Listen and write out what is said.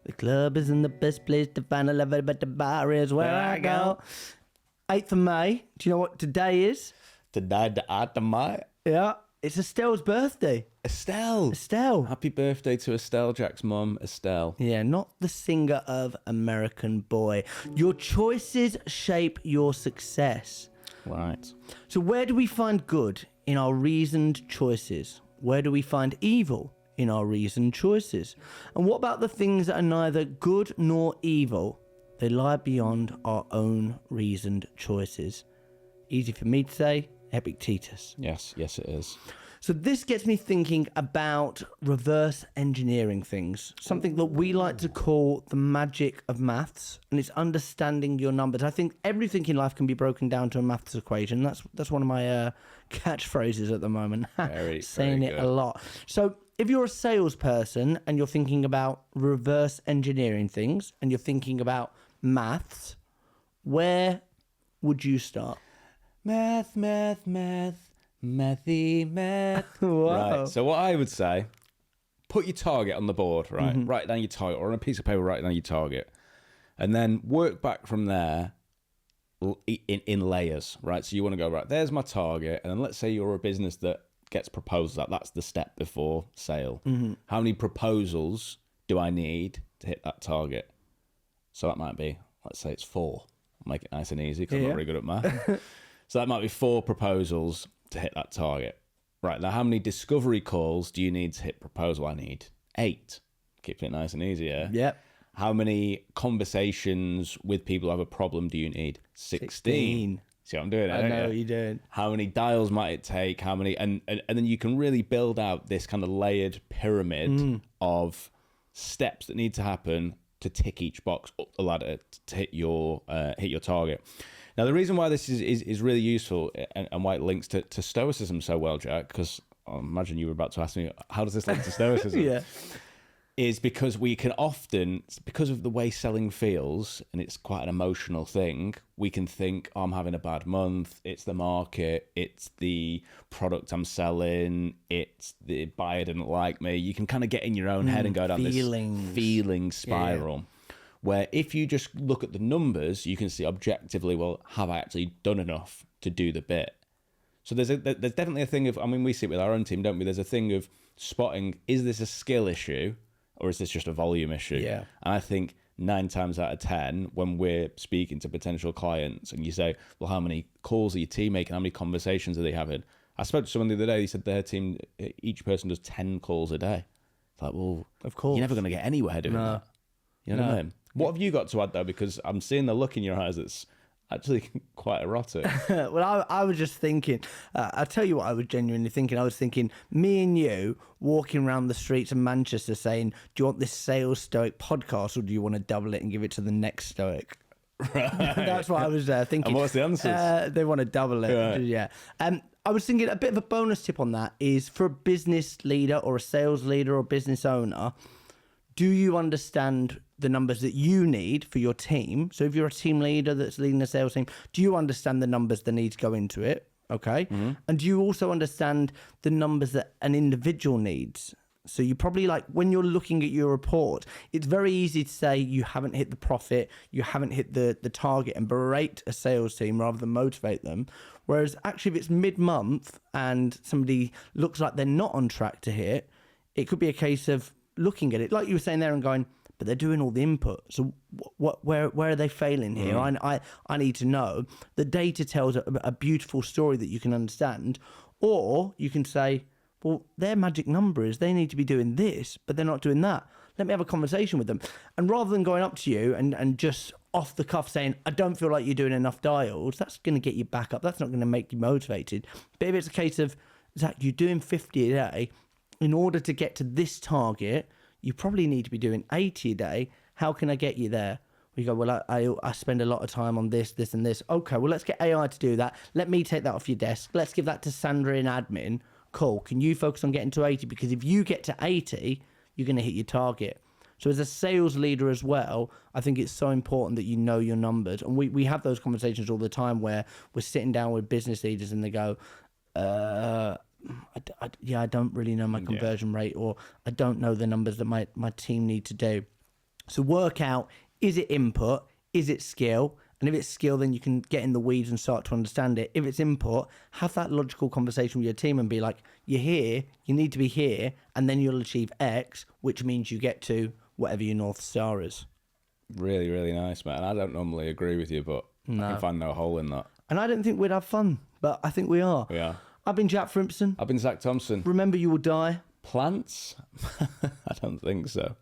The club isn't the best place to find a lover, but the bar is where I go. 8th of May. Do you know what today is? Today, the 8th of May. Yeah. It's Estelle's birthday. Estelle. Happy birthday to Estelle, Jack's mum, Estelle. Yeah, not the singer of American Boy. Your choices shape your success. Right. So where do we find good in our reasoned choices? Where do we find evil in our reasoned choices? And what about the things that are neither good nor evil? They lie beyond our own reasoned choices. Easy for me to say, Epictetus. Yes, it is. So this gets me thinking about reverse engineering things, something that we like to call the magic of maths, and it's understanding your numbers. I think everything in life can be broken down to a maths equation. That's one of my catchphrases at the moment. Saying it a lot. So if you're a salesperson and you're thinking about reverse engineering things and you're thinking about maths, where would you start? Math. Mathy math. Wow. Right. So what I would say, put your target on the board, right? Mm-hmm. Write down your target, or on a piece of paper, write down your target. And then work back from there in layers, right? So you want to go, right, there's my target. And then let's say you're a business that gets proposals. That's the step before sale. Mm-hmm. How many proposals do I need to hit that target? So that might be, let's say it's 4. I'll make it nice and easy because I'm not very good at math. So that might be 4 proposals to hit that target. Right, now how many discovery calls do you need to hit proposal? I need 8. Keeping it nice and easy, yeah? Yep. How many conversations with people who have a problem do you need? 16. See what I'm doing? I know what you're doing. How many dials might it take? How many? And then you can really build out this kind of layered pyramid of steps that need to happen to tick each box up the ladder to hit your target. Now, the reason why this is really useful and why it links to Stoicism so well, Jack, because I imagine you were about to ask me, how does this link to Stoicism? Yeah. Is because we can often, because of the way selling feels, and it's quite an emotional thing, we can think, oh, I'm having a bad month, it's the market, it's the product I'm selling, it's the buyer didn't like me. You can kind of get in your own head and go down this feeling spiral. Yeah. Where if you just look at the numbers, you can see objectively, well, have I actually done enough to do the bit? So there's definitely a thing of, I mean, we see it with our own team, don't we? There's a thing of spotting, is this a skill issue or is this just a volume issue? Yeah. And I think 9 times out of 10, when we're speaking to potential clients and you say, well, how many calls are your team making? How many conversations are they having? I spoke to someone the other day, he said their team, each person does 10 calls a day. It's like, well, of course, you're never going to get anywhere doing that. You know what I mean? What have you got to add, though? Because I'm seeing the look in your eyes that's actually quite erotic. Well, I was just thinking, I'll tell you what I was genuinely thinking. I was thinking, me and you walking around the streets of Manchester saying, do you want this Sales Stoic podcast or do you want to double it and give it to the next Stoic? Right. That's what I was thinking. And what's the answers? They want to double it. Right. Yeah. I was thinking a bit of a bonus tip on that is for a business leader or a sales leader or business owner, do you understand the numbers that you need for your team? So if you're a team leader that's leading a sales team, do you understand the numbers that need to go into it? Okay. Mm-hmm. And do you also understand the numbers that an individual needs? So you probably, like, when you're looking at your report, it's very easy to say you haven't hit the profit, you haven't hit the target and berate a sales team rather than motivate them. Whereas actually if it's mid-month and somebody looks like they're not on track to hit, it could be a case of looking at it, like you were saying there, and going, but they're doing all the input. So where are they failing here? I need to know. The data tells a beautiful story that you can understand. Or you can say, well, their magic number is they need to be doing this, but they're not doing that. Let me have a conversation with them. And rather than going up to you and just off the cuff saying, I don't feel like you're doing enough dials, that's going to get you back up. That's not going to make you motivated. But if it's a case of, Zach, you're doing 50 a day, in order to get to this target, you probably need to be doing 80 a day. How can I get you there? We go, well, I spend a lot of time on this, and this. Okay, well, let's get AI to do that. Let me take that off your desk. Let's give that to Sandra in admin. Cool. Can you focus on getting to 80? Because if you get to 80, you're going to hit your target. So as a sales leader as well, I think it's so important that you know your numbers. And we have those conversations all the time where we're sitting down with business leaders and they go, I don't really know my conversion rate, or I don't know the numbers that my team need to do. So work out, is it input? Is it skill? And if it's skill, then you can get in the weeds and start to understand it. If it's input, have that logical conversation with your team and be like, you're here, you need to be here, and then you'll achieve X, which means you get to whatever your North Star is. Really, really nice, man. I don't normally agree with you, but I can find no hole in that. And I don't think we'd have fun, but I think we are. Yeah. I've been Jack Frimpson. I've been Zach Thompson. Remember, you will die. Plants? I don't think so.